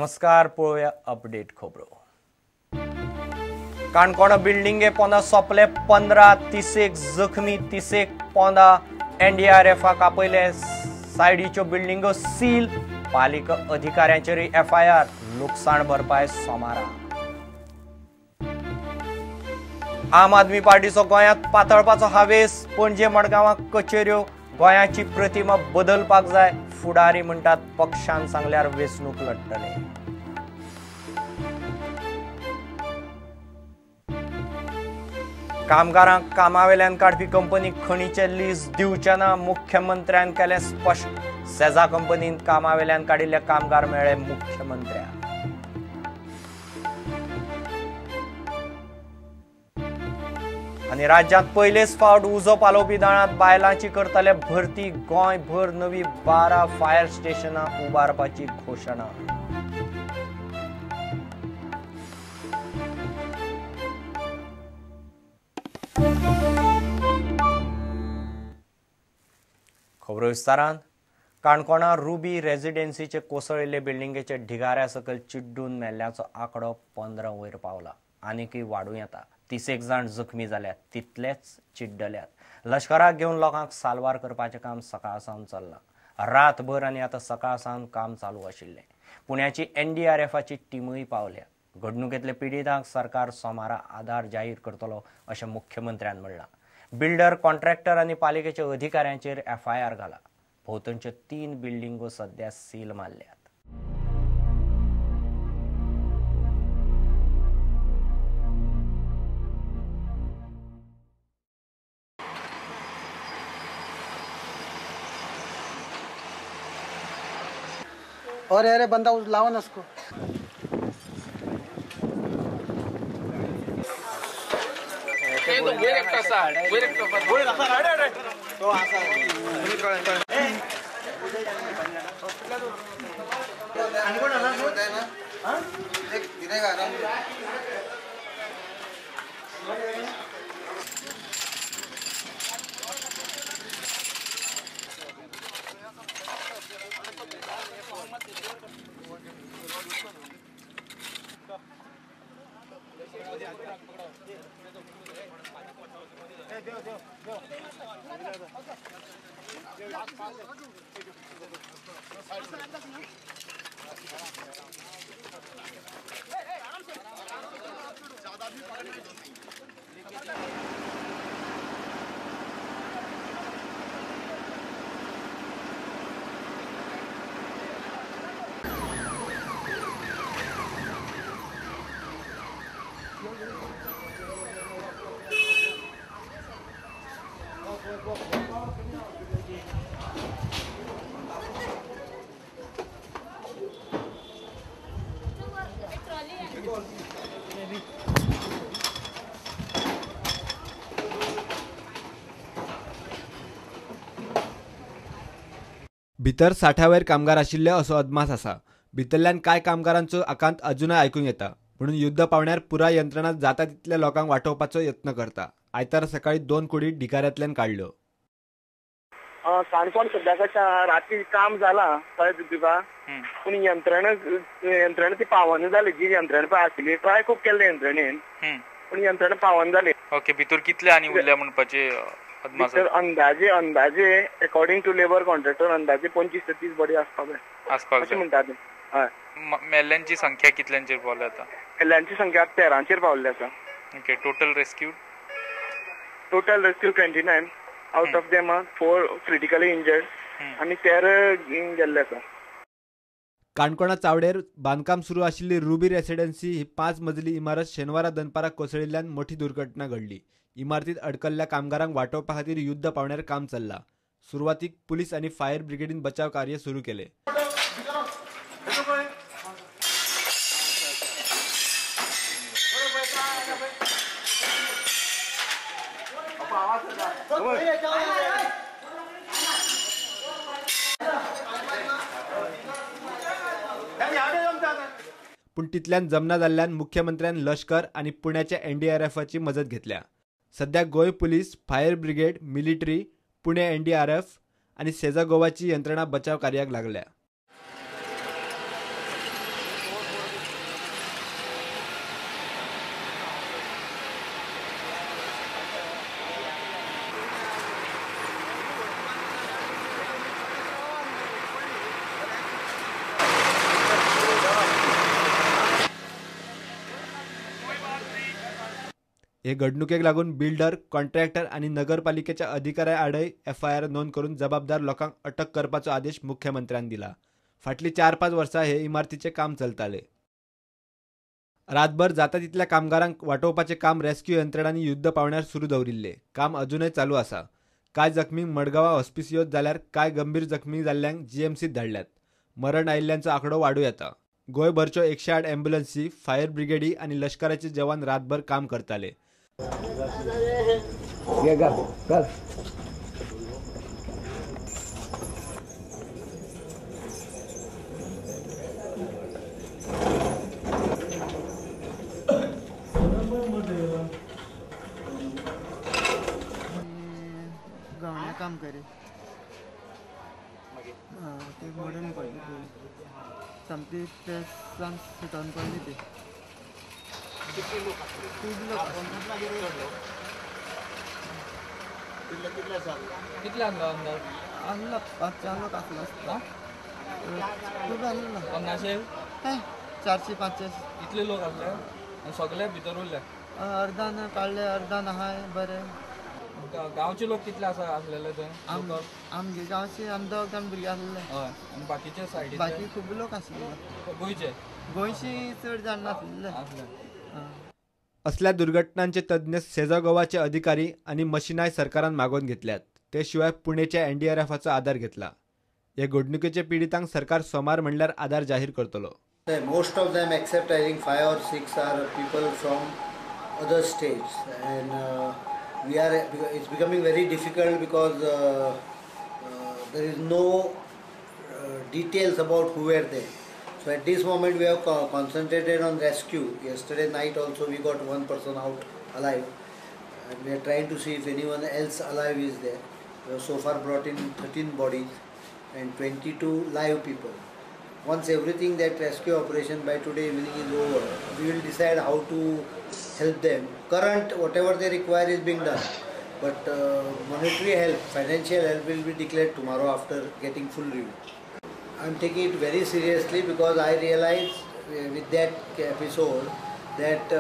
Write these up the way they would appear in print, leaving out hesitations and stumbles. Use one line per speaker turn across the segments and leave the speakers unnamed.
नमस्कार, पळोवया अपडेट खबरो। काणकोण बिल्डिंगे पोंदा सोपले 15 30 जखमी 30 पोंदा एनडीआरएफाक आपयले सायडीच्यो बिल्डिंगो सील पालिका अधिकाऱ्यांचेर एफआयआर लुकसाण भरपाय सोमारा। आम आदमी पार्टीचो गोंयांत पातळपाचो हावेस पणजे मडगांवां कचेऱ्यो गोंयाची प्रतिमा बदलपाक जाय फुडारी म्हणटात पक्षान सांगल्यार वेंचणूक लढतले। कामगारांक कामावेल्यान काडपी कंपनीक खणीचे लीज दिवचे ना मुख्यमंत्र्यान केलें स्पश्ट। सेजा कंपनीन कामावेल्यान काडिल्ले कामगार मेळ्ळे मुख्यमंत्र्याक। आनी राज्यांत पयलेच फावट उजो पालोवपी दळांत बायलांची करतले भरती गोंयभर नवी 12 फायर स्टेशनां उबारपाची घोशणा। खबरो विस्तारान। काणकोणा रुबी रेजिडेन्सीचे कोसळिल्ले बिल्डिंगेचे ढिगाऱ्या सकयल चिड्डून मेल्ल्याचो आंकडो 15 वयर पावला। आनीकय वाडूं येता। 30 जाण जखमी जाल्यात, तितलेच चिड्डल्यात। लष्कराक घेवन लोकांक साल्वार करपाचें काम सकाळ सावन चल्लां। रातभर आनी आतां सकाळ सावन काम चालू आशिल्लें। पुण्याची एनडीआरएफाची टीमय पावल्या। घडणुकेंतल्या पिडीतांक सरकार सोमारा आधार जाहीर करतलो अशें मुख्यमंत्र्यान म्हणलां। बिल्डर, कॉन्ट्रॅक्टर आनी पालिकेच्या अधिकाऱ्यांचेर एफआयआर घाला। भोंवतणच्यो 3 बिल्डिंगो सध्या सील मारल्यात।
और यार बंदा लाओ ना उसको।
भितर 60 वयर कामगार आशिल्ले असो अदमास आसा। भितरल्यान कांय कामगारांचो आकांत अजूनय आयकूंक येता। म्हणून युद्ध पावण्यार पुराय यंत्रणा जाता तितल्या लोकांक वाटावपाचो यत्न करता। आयतार सकाळी 2 कुडी ढिगाऱ्यांतल्यान काडल्यो।
काणकोण सद्याक राती काम जाला कळ्ळें तुका, पूण यंत्रणा ती पावना जाली। जी यंत्रणा पळय आशिल्ली ट्राय खूब केल्ले यंत्रणेन, पूण यंत्रणा पावना जाली।
ओके, भितर कितले आनी उरल्या म्हणपाचे
अंदाजे अकॉर्डिंग टू लेबर कॉन्ट्रॅक्टर अंदाजे 25 ते 30 बॉडी आसपाक अशें म्हणटात ते। हय,
मेल्ल्यांची संख्या कितल्यांचेर पावल्या आता?
मेल्ल्यांची संख्या 13चेर पावल्ली आसा।
Okay, total rescue
29 out of them 4 critically injured आनी 13 गेल्ले आसा।
काणकोणा चावडेर बांदकाम सुरू आशिल्ली रुबी रेसिडेन्सी ही 5 मजली इमारत शेनवारा दनपाराक कोसळिल्ल्यान मोठी दुर्घटना घडली। इमारतीत अडकल्ल्या कामगारांक वाटावपा खातीर युद्ध पावण्यार काम चल्लां। सुरवातीक पुलीस आनी फायर ब्रिगेडीन बचाव कार्य सुरू केले। पण तितल्यान जमना जाल्ल्यान मुख्यमंत्र्यान लष्कर आणि पुण्याच्या एनडीआरएफची मदत घेतल्या। सध्या गोय police, fire brigade, military, Pune NDRF आणि सेजा गोवाची यंत्रणा बचाव कार्याक लागल्या। हे घडणुकेक लागून बिल्डर, कॉन्ट्रॅक्टर आणि नगरपालिकेच्या अधिकाऱ्या आडय FIR नोंद करून जबाबदार लोकांक अटक करपाचो आदेश मुख्यमंत्र्यान दिला. फाटली 4-5 वर्सां हे इमारतीचे काम चलताले. रातभर जाता तितल्या कामगारांक वाटोवपाचे काम रेस्क्यू यंत्रणांनी युद्ध पावण्यार सुरू दवरिल्ले. काम अजूनय चालू आसा. कांय जखमींक मडगांवां हॉस्पिसियोत जाल्यार कांय गंभीर जखमी जाल्ल्यांक GMCत धाडल्यात. मरण आयिल्ल्यांचो आंकडो वाडूं येता. गोंयभरच्यो 108 अँब्युलन्सी, फायर ब्रिगेडी आणि लष्कराचे जवान रातभर काम करताले.
गावण्या काम करे ते मोडून पडले सामकी ते सुटून पडले ते
कितले अंदाज
आणला 5-4 लोक असला असता खूप आणला
50
काय 400-500
इतले लोक असले सगळे भितर उरले
अर्धान काढले अर्धान हाय बरे
गांवचे लोक कितले असलेले थंय
आमगे गांवचे आम 2 जाण भुरगे आसले
हय आनी बाकीचे सायडीचे
बाकी खूब लोक आसले गोंयचे चड जाण नासले.
असल्या दुर्घटनांचे तज्ञ सेजा गोवाचे अधिकारी आणि मशिनाय सरकारान मागून घेतल्यात. ते शिवाय पुणेच्या NDRFचा आधार घेतला. या घडणुकेचे पीडितांक सरकार सोमार म्हणल्यार आधार जाहीर करतलो.
Most of them, except I think 5 or 6, are people from other states, and it's becoming very difficult because there is no details about who were there. So at this moment we have concentrated on rescue. Yesterday night also we got one person out alive, and we are trying to see if anyone else alive is there. We have so far brought in 13 bodies and 22 live people. Once everything that rescue operation by today evening is over, we will decide how to help them. Current whatever they require is being done, but monetary help, financial help will be declared tomorrow after getting full review. I am taking it very seriously because I realize with that episode that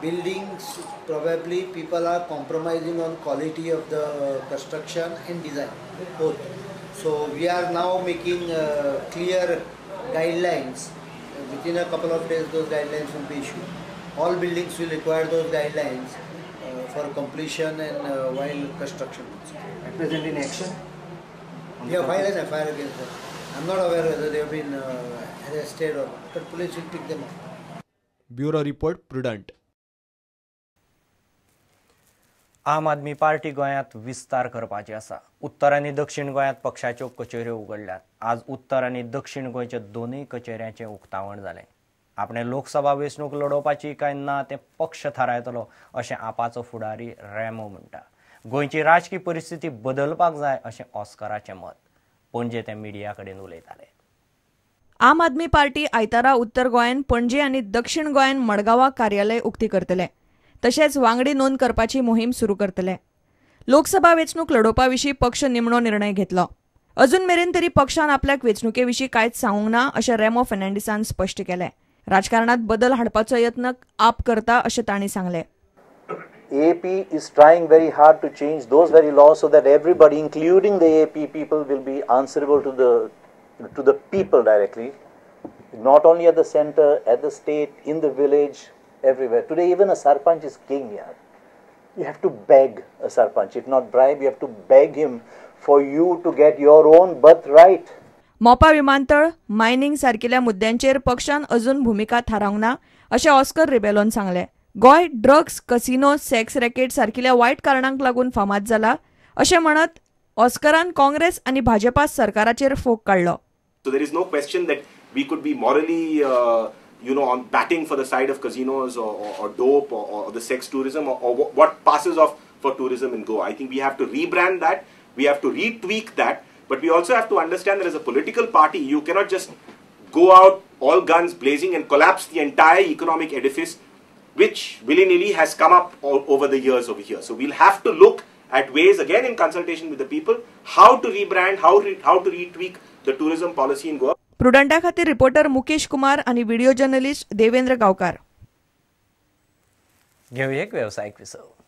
buildings, probably people are compromising on quality of the construction and design both. So we are now making clear guidelines. Within a couple of days those guidelines will be issued. All buildings will require those guidelines for completion and while construction.
At present in action?
We have filed an FIR against them. I'm not aware whether they have been arrested or not, but police will pick them up.
Bureau Report, Prudent.
आम आदमी party गोंयांत विस्तार करपाची आसा. उत्तर आनी दक्षिण गोंयांत पक्षाच्यो कचेऱ्यो उगडल्यात. आज उत्तर आनी दक्षिण गोंयच्या दोनूय कचेऱ्यांचें उक्तावण जालें. आपणे लोकसभा वेंचणूक लडोवपाची काय ना तें पक्ष थारायतलो अशें आपाचो फुडारी रॅमो म्हणटा. गोंयची राजकीय परिस्थिती बदलपाक जाय अशें ऑस्कराचें मत. पणजे ते मिडिया कडेन उलयताले.
आम आदमी पार्टी आयतारा उत्तर गोंयान पणजे आनी दक्षिण गोंयान मडगांवां कार्यालय उक्ती करतले. तशेंच वांगडी नोंद करपाची मोहीम सुरू करतले. लोकसभा वेंचणूक लडोवपा विशीं पक्ष निमणो निर्णय घेतलो. अजून मेरेन तरी पक्षान आपल्याक वेंचणुके विशीं कांयच सांगूंक ना अशें रॅमो फर्नांडिसान स्पश्ट केलें. राजकारणांत बदल हाडपाचो यत्न आप करता अशें तांणी सांगलें.
AP is trying very hard to change those very laws so that everybody, including the AP people, will be answerable to the people directly, not only at the center, at the state, in the village, everywhere. Today even a sarpanch is king. You have to beg a sarpanch, if not bribe, you have to beg him for you to get your own birthright.
मोपा विमानतळ, mining सारकिल्या मुद्द्यांचेर पक्षान अजून भुमिका थारावंक ना अशें Oscar रिबेलोन सांगलें. Goa drugs, casino, sex racket सारकिल्या वायट कारणांक लागून फामाद जाला अशें म्हणत ऑस्करान काँग्रेस आनी भाजपा सरकाराचेर फोग काडलो.
So there is no question that we could be morally on batting for the side of casinos or dope or the sex tourism or what passes off for tourism in Goa. I think we have to rebrand that, we have to retweak that, but we also have to understand that as a political party you cannot just go out all guns blazing and collapse the entire economic edifice which willy-nilly has come up over the years over here. So we'll have to look at ways, again in consultation with the people, how to rebrand, how to retweak the tourism policy in Goa.
प्रुडंटा खातीर reporter Mukesh Kumar आनी video journalist Devendra गांवकार.
घेऊया एक व्यावसायिक विसव.